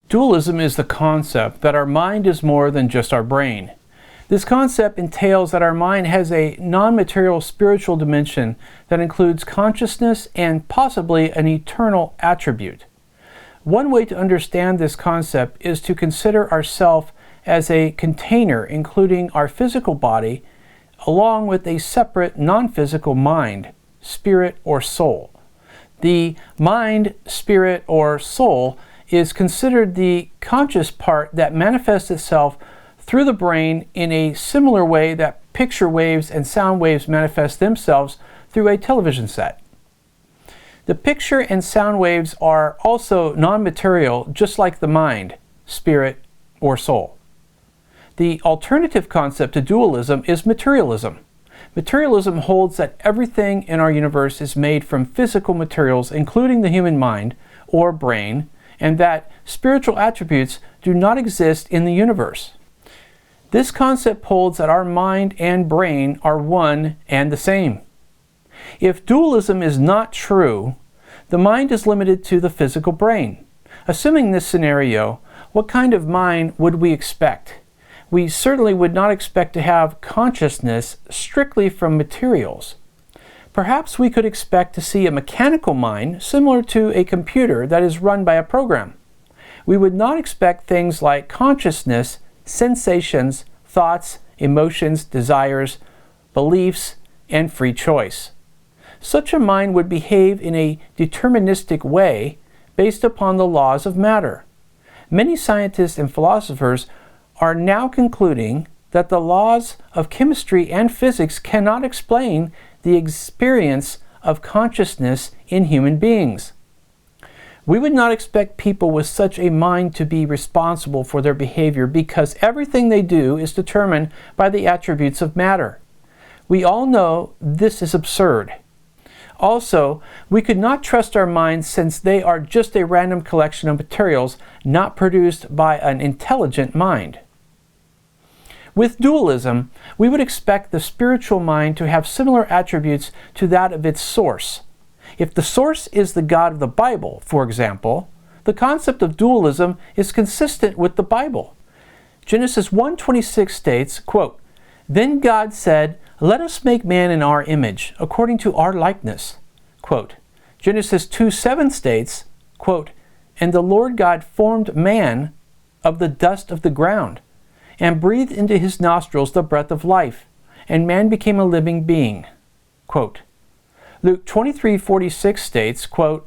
Dualism is the concept that our mind is more than just our brain. This concept entails that our mind has a non-material spiritual dimension that includes consciousness and possibly an eternal attribute. One way to understand this concept is to consider ourselves as a container including our physical body along with a separate non-physical mind, spirit, or soul. The mind, spirit, or soul is considered the conscious part that manifests itself through the brain in a similar way that picture waves and sound waves manifest themselves through a television set. The picture and sound waves are also non-material, just like the mind, spirit, or soul. The alternative concept to dualism is materialism. Materialism holds that everything in our universe is made from physical materials, including the human mind or brain, and that spiritual attributes do not exist in the universe. This concept holds that our mind and brain are one and the same. If dualism is not true, the mind is limited to the physical brain. Assuming this scenario, what kind of mind would we expect? We certainly would not expect to have consciousness strictly from materials. Perhaps we could expect to see a mechanical mind similar to a computer that is run by a program. We would not expect things like consciousness, sensations, thoughts, emotions, desires, beliefs, and free choice. Such a mind would behave in a deterministic way based upon the laws of matter. Many scientists and philosophers are now concluding that the laws of chemistry and physics cannot explain the experience of consciousness in human beings. We would not expect people with such a mind to be responsible for their behavior because everything they do is determined by the attributes of matter. We all know this is absurd. Also, we could not trust our minds since they are just a random collection of materials not produced by an intelligent mind. With dualism, we would expect the spiritual mind to have similar attributes to that of its source. If the source is the God of the Bible, for example, the concept of dualism is consistent with the Bible. Genesis 1:26 states, quote, "Then God said, let us make man in our image, according to our likeness." Quote, Genesis 2:7 states, quote, "And the Lord God formed man of the dust of the ground, and breathed into his nostrils the breath of life, and man became a living being." Quote, Luke 23:46 states, quote,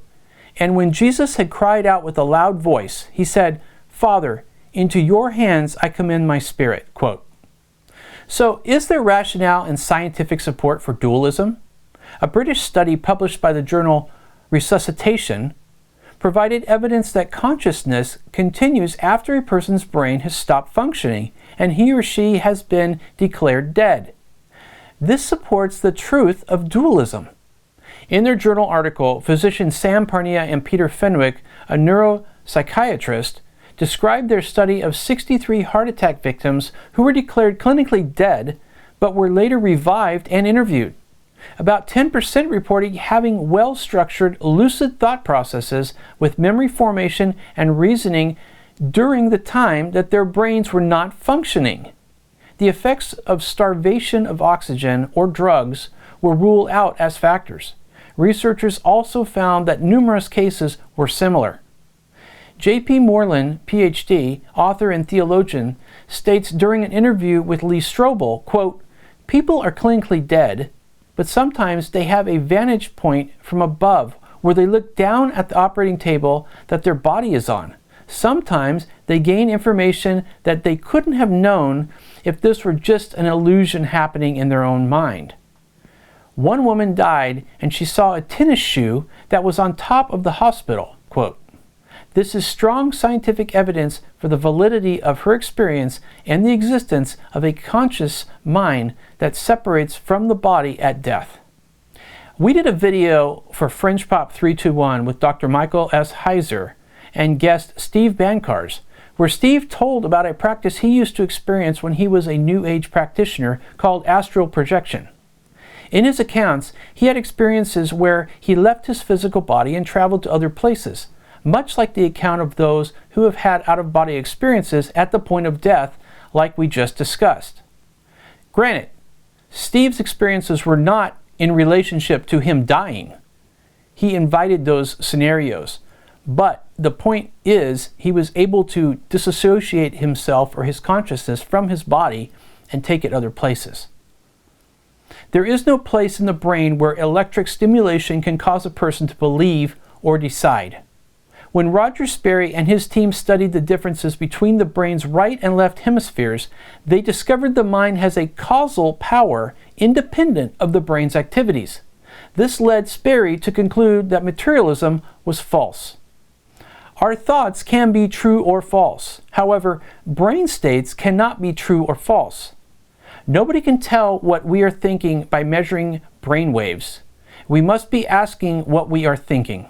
"And when Jesus had cried out with a loud voice, he said, Father, into your hands I commend my spirit." Quote. So, is there rationale and scientific support for dualism? A British study published by the journal Resuscitation provided evidence that consciousness continues after a person's brain has stopped functioning and he or she has been declared dead. This supports the truth of dualism. In their journal article, physicians Sam Parnia and Peter Fenwick, a neuropsychiatrist, described their study of 63 heart attack victims who were declared clinically dead but were later revived and interviewed. About 10% reported having well-structured, lucid thought processes with memory formation and reasoning during the time that their brains were not functioning. The effects of starvation of oxygen or drugs were ruled out as factors. Researchers also found that numerous cases were similar. J.P. Moreland, Ph.D., author and theologian, states during an interview with Lee Strobel, quote, "People are clinically dead, but sometimes they have a vantage point from above where they look down at the operating table that their body is on. Sometimes they gain information that they couldn't have known if this were just an illusion happening in their own mind. One woman died and she saw a tennis shoe that was on top of the hospital." Quote, "This is strong scientific evidence for the validity of her experience and the existence of a conscious mind that separates from the body at death." We did a video for Fringe Pop 321 with Dr. Michael S. Heiser and guest Steve Bankars, where Steve told about a practice he used to experience when he was a New Age practitioner called astral projection. In his accounts, he had experiences where he left his physical body and traveled to other places. much like the account of those who have had out-of-body experiences at the point of death, like we just discussed. Granted, Steve's experiences were not in relationship to him dying. He invited those scenarios, but the point is he was able to disassociate himself or his consciousness from his body and take it other places. There is no place in the brain where electric stimulation can cause a person to believe or decide. When Roger Sperry and his team studied the differences between the brain's right and left hemispheres, they discovered the mind has a causal power independent of the brain's activities. This led Sperry to conclude that materialism was false. Our thoughts can be true or false. However, brain states cannot be true or false. Nobody can tell what we are thinking by measuring brain waves. We must be asking what we are thinking.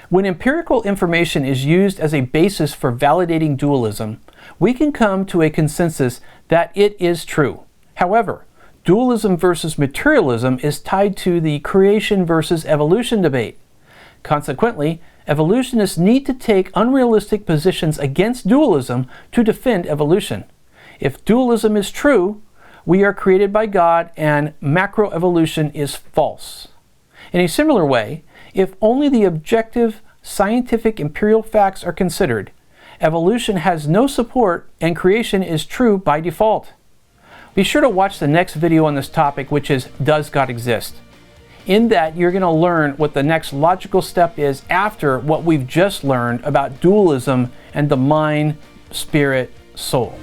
When empirical information is used as a basis for validating dualism, we can come to a consensus that it is true. However, dualism versus materialism is tied to the creation versus evolution debate. Consequently, evolutionists need to take unrealistic positions against dualism to defend evolution. If dualism is true, we are created by God and macroevolution is false. In a similar way, if only the objective, scientific, imperial facts are considered, evolution has no support and creation is true by default. Be sure to watch the next video on this topic, which is Does God Exist? In that, you're going to learn what the next logical step is after what we've just learned about dualism and the mind, spirit, soul.